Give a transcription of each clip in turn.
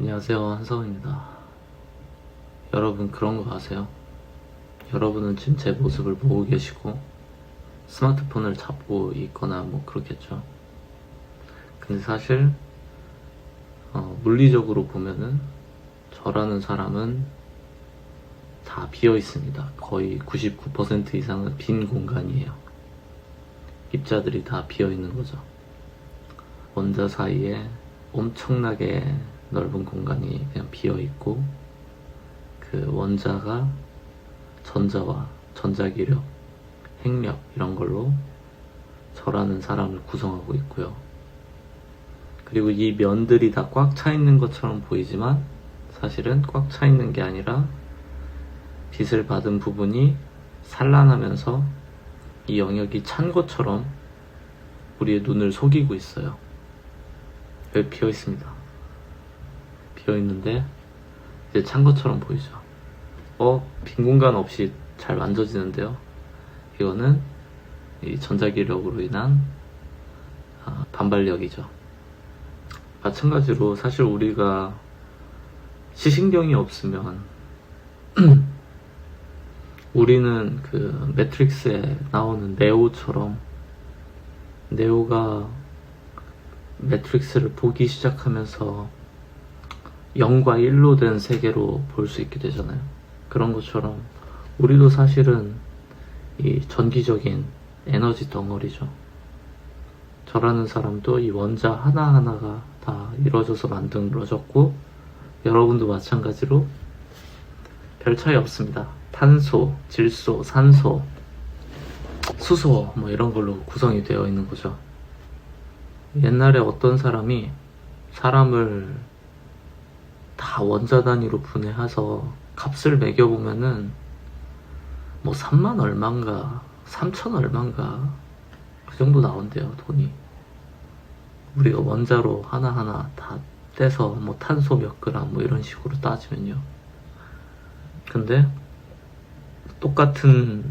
안녕하세요, 한서원입니다. 여러분 그런 거 아세요? 여러분은 지금 제 모습을 보고 계시고 스마트폰을 잡고 있거나 뭐 그렇겠죠. 근데 사실 물리적으로 보면은 저라는 사람은 다 비어 있습니다. 거의 99% 이상은 빈 공간이에요. 입자들이 다 비어 있는 거죠. 원자 사이에 엄청나게 넓은 공간이 그냥 비어 있고, 그 원자가 전자와 전자기력, 핵력 이런 걸로 저라는 사람을 구성하고 있고요. 그리고 이 면들이 다 꽉 차 있는 것처럼 보이지만 사실은 꽉 차 있는 게 아니라 빛을 받은 부분이 산란하면서 이 영역이 찬 것처럼 우리의 눈을 속이고 있어요. 여기 비어 있습니다. 비어 있는데 이제 찬 것처럼 보이죠. 빈 공간 없이 잘 만져지는데요. 이거는 이 전자기력으로 인한 반발력이죠. 마찬가지로 사실 우리가 시신경이 없으면 우리는 그 매트릭스에 나오는 네오처럼, 네오가 매트릭스를 보기 시작하면서 0과 1로 된 세계로 볼 수 있게 되잖아요. 그런 것처럼 우리도 사실은 이 전기적인 에너지 덩어리죠. 저라는 사람도 이 원자 하나하나가 다 이루어져서 만들어졌고, 여러분도 마찬가지로 별 차이 없습니다. 탄소, 질소, 산소, 수소 뭐 이런 걸로 구성이 되어 있는 거죠. 옛날에 어떤 사람이 사람을 다 원자 단위로 분해해서 값을 매겨보면은 뭐 3만 얼만가 3천 얼만가 그 정도 나온대요, 돈이. 우리가 원자로 하나하나 다 떼서 뭐 탄소 몇 그램 뭐 이런 식으로 따지면요. 근데 똑같은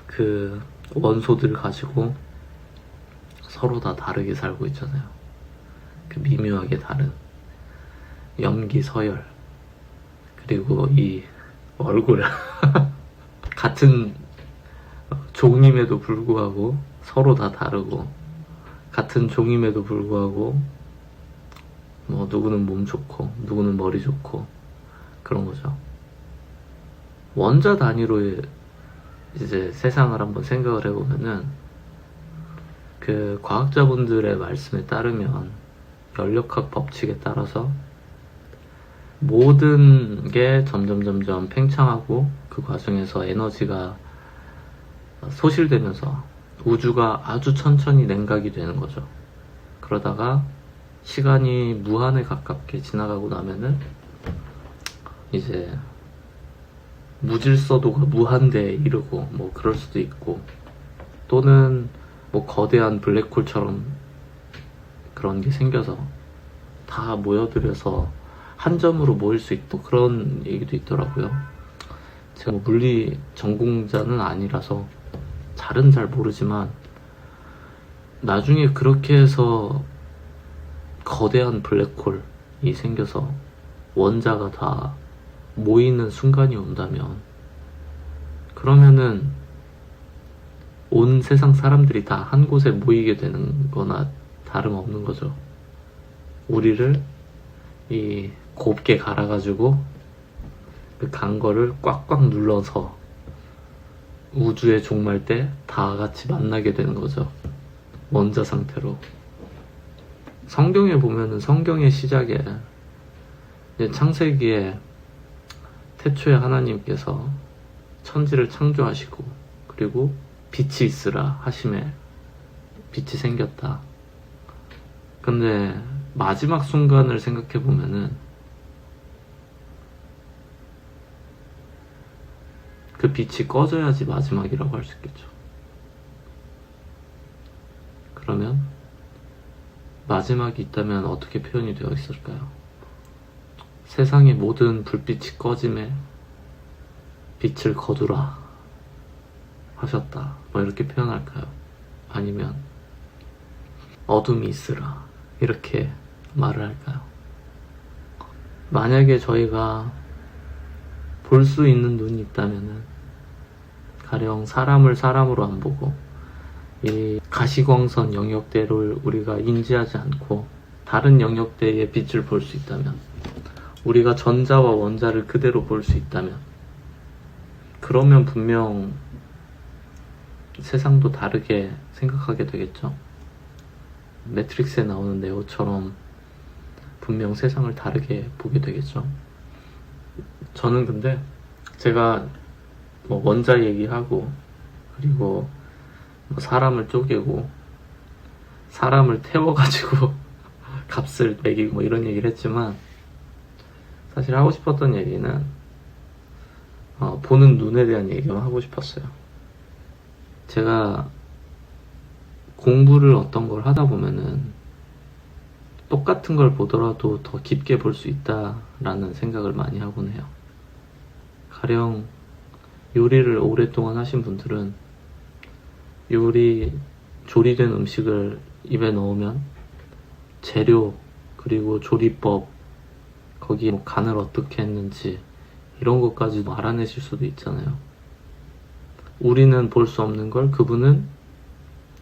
그 원소들을 가지고 서로 다 다르게 살고 있잖아요. 그 미묘하게 다른 염기, 서열, 그리고 이 얼굴 같은 종임에도 불구하고 서로 다 다르고, 같은 종임에도 불구하고 뭐 누구는 몸 좋고 누구는 머리 좋고 그런 거죠. 원자 단위로 이제 세상을 한번 생각을 해보면은, 그 과학자분들의 말씀에 따르면 연력학 법칙에 따라서 모든 게 점점 팽창하고 그 과정에서 에너지가 소실되면서 우주가 아주 천천히 냉각이 되는 거죠. 그러다가 시간이 무한에 가깝게 지나가고 나면은 이제 무질서도가 무한대에 이르고 뭐 그럴 수도 있고, 또는 뭐 거대한 블랙홀처럼 그런 게 생겨서 다 모여들여서 한 점으로 모일 수 있고 그런 얘기도 있더라고요. 제가 뭐 물리 전공자는 아니라서 잘은 잘 모르지만, 나중에 그렇게 해서 거대한 블랙홀이 생겨서 원자가 다 모이는 순간이 온다면, 그러면은 온 세상 사람들이 다 한 곳에 모이게 되는 거나 다름없는 거죠. 우리를 이 곱게 갈아가지고 그 간 거를 꽉꽉 눌러서 우주의 종말 때 다 같이 만나게 되는 거죠. 원자 상태로. 성경에 보면은, 성경의 시작에 창세기에 태초에 하나님께서 천지를 창조하시고, 그리고 빛이 있으라 하심에 빛이 생겼다. 근데 마지막 순간을 생각해 보면은 그 빛이 꺼져야지 마지막이라고 할 수 있겠죠. 그러면 마지막이 있다면 어떻게 표현이 되어 있을까요? 세상의 모든 불빛이 꺼짐에 빛을 거두라 하셨다, 뭐 이렇게 표현할까요? 아니면 어둠이 있으라 이렇게 말을 할까요? 만약에 저희가 볼 수 있는 눈이 있다면은, 가령 사람을 사람으로 안 보고 이 가시광선 영역대를 우리가 인지하지 않고 다른 영역대의 빛을 볼 수 있다면, 우리가 전자와 원자를 그대로 볼 수 있다면, 그러면 분명 세상도 다르게 생각하게 되겠죠. 매트릭스에 나오는 네오처럼 분명 세상을 다르게 보게 되겠죠. 저는 근데 제가 뭐 원자 얘기하고, 그리고 뭐 사람을 쪼개고 사람을 태워가지고 값을 매기고 뭐 이런 얘기를 했지만, 사실 하고 싶었던 얘기는 보는 눈에 대한 얘기만 하고 싶었어요. 제가 공부를 어떤 걸 하다 보면은 똑같은 걸 보더라도 더 깊게 볼 수 있다라는 생각을 많이 하곤 해요. 가령 요리를 오랫동안 하신 분들은 조리된 음식을 입에 넣으면 재료, 그리고 조리법, 거기에 뭐 간을 어떻게 했는지 이런 것까지도 알아내실 수도 있잖아요. 우리는 볼 수 없는 걸 그분은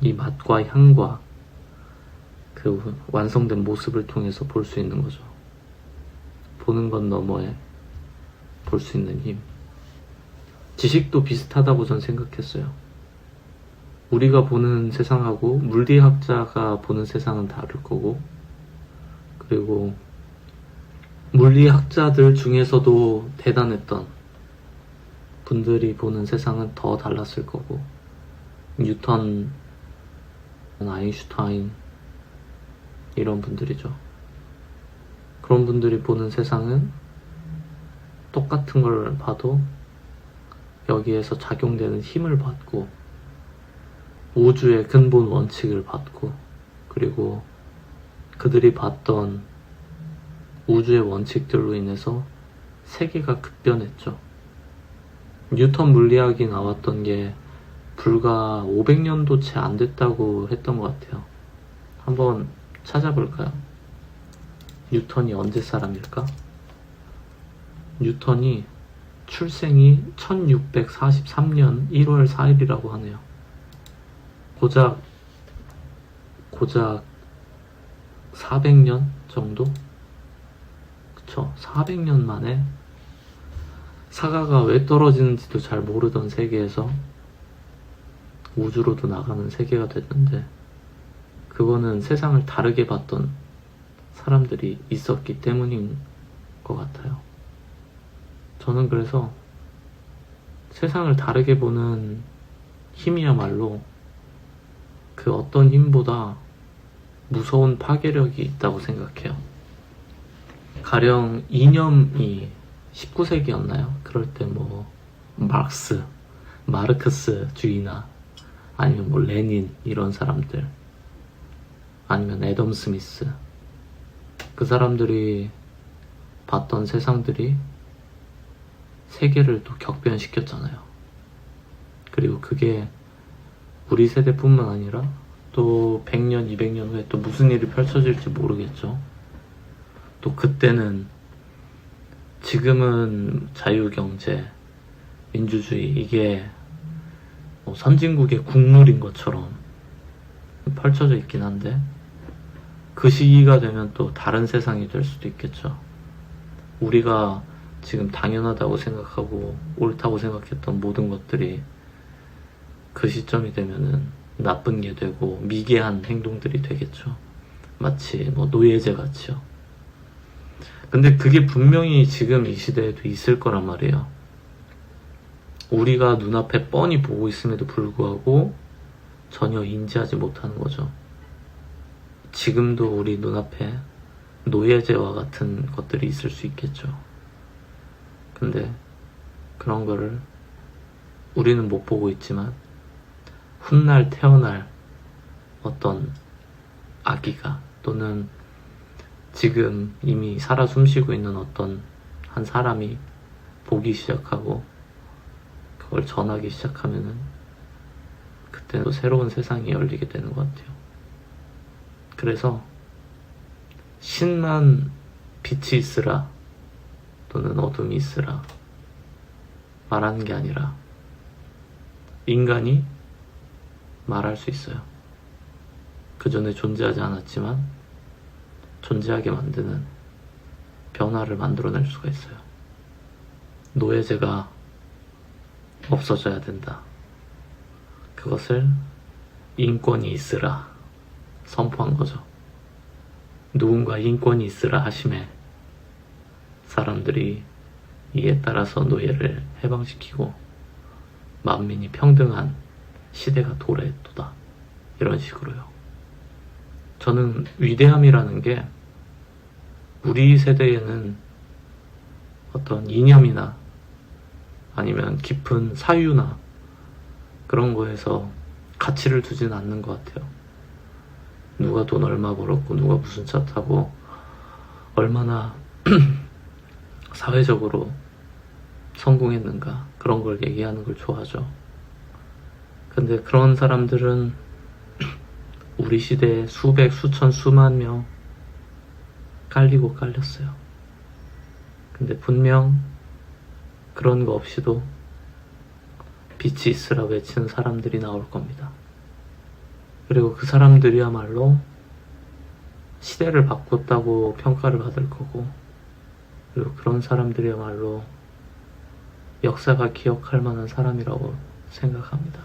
이 맛과 향과 그 완성된 모습을 통해서 볼 수 있는 거죠. 보는 것 너머에 볼 수 있는 힘. 지식도 비슷하다고 전 생각했어요. 우리가 보는 세상하고 물리학자가 보는 세상은 다를 거고, 그리고 물리학자들 중에서도 대단했던 분들이 보는 세상은 더 달랐을 거고, 뉴턴, 아인슈타인 이런 분들이죠. 그런 분들이 보는 세상은 똑같은 걸 봐도 여기에서 작용되는 힘을 받고, 우주의 근본 원칙을 받고, 그리고 그들이 봤던 우주의 원칙들로 인해서 세계가 급변했죠. 뉴턴 물리학이 나왔던 게 불과 500년도 채 안 됐다고 했던 것 같아요. 한번 찾아볼까요? 뉴턴이 언제 사람일까? 뉴턴이 출생이 1643년 1월 4일이라고 하네요. 고작 400년 정도? 그쵸? 400년 만에 사과가 왜 떨어지는지도 잘 모르던 세계에서 우주로도 나가는 세계가 됐는데, 그거는 세상을 다르게 봤던 사람들이 있었기 때문인 것 같아요. 저는 그래서 세상을 다르게 보는 힘이야말로 그 어떤 힘보다 무서운 파괴력이 있다고 생각해요. 가령 이념이 19세기였나요? 그럴 때 뭐 마르크스 주의나 아니면 뭐 레닌 이런 사람들, 아니면 애덤 스미스, 그 사람들이 봤던 세상들이 세계를 또 격변시켰잖아요. 그리고 그게 우리 세대뿐만 아니라 또 100년, 200년 후에 또 무슨 일이 펼쳐질지 모르겠죠. 또 그때는 지금은 자유경제, 민주주의 이게 뭐 선진국의 국룰인 것처럼 펼쳐져 있긴 한데, 그 시기가 되면 또 다른 세상이 될 수도 있겠죠. 우리가 지금 당연하다고 생각하고 옳다고 생각했던 모든 것들이 그 시점이 되면은 나쁜 게 되고 미개한 행동들이 되겠죠. 마치 뭐 노예제 같이요. 근데 그게 분명히 지금 이 시대에도 있을 거란 말이에요. 우리가 눈앞에 뻔히 보고 있음에도 불구하고 전혀 인지하지 못하는 거죠. 지금도 우리 눈앞에 노예제와 같은 것들이 있을 수 있겠죠. 근데 그런 거를 우리는 못 보고 있지만 훗날 태어날 어떤 아기가, 또는 지금 이미 살아 숨쉬고 있는 어떤 한 사람이 보기 시작하고 그걸 전하기 시작하면은 그때 또 새로운 세상이 열리게 되는 것 같아요. 그래서 신만 빛이 있으라 또는 어둠이 있으라 말하는 게 아니라 인간이 말할 수 있어요. 그 전에 존재하지 않았지만 존재하게 만드는 변화를 만들어낼 수가 있어요. 노예제가 없어져야 된다. 그것을 인권이 있으라 선포한 거죠. 누군가 인권이 있으라 하심에 사람들이 이에 따라서 노예를 해방시키고 만민이 평등한 시대가 도래했도다. 이런 식으로요. 저는 위대함이라는 게 우리 세대에는 어떤 이념이나 아니면 깊은 사유나 그런 거에서 가치를 두진 않는 것 같아요. 누가 돈 얼마 벌었고 누가 무슨 차 타고 얼마나 사회적으로 성공했는가 그런 걸 얘기하는 걸 좋아하죠. 근데 그런 사람들은 우리 시대에 수백, 수천, 수만 명 깔리고 깔렸어요. 근데 분명 그런 거 없이도 빛이 있으라 외치는 사람들이 나올 겁니다. 그리고 그 사람들이야말로 시대를 바꿨다고 평가를 받을 거고, 그리고 그런 사람들이야말로 역사가 기억할 만한 사람이라고 생각합니다.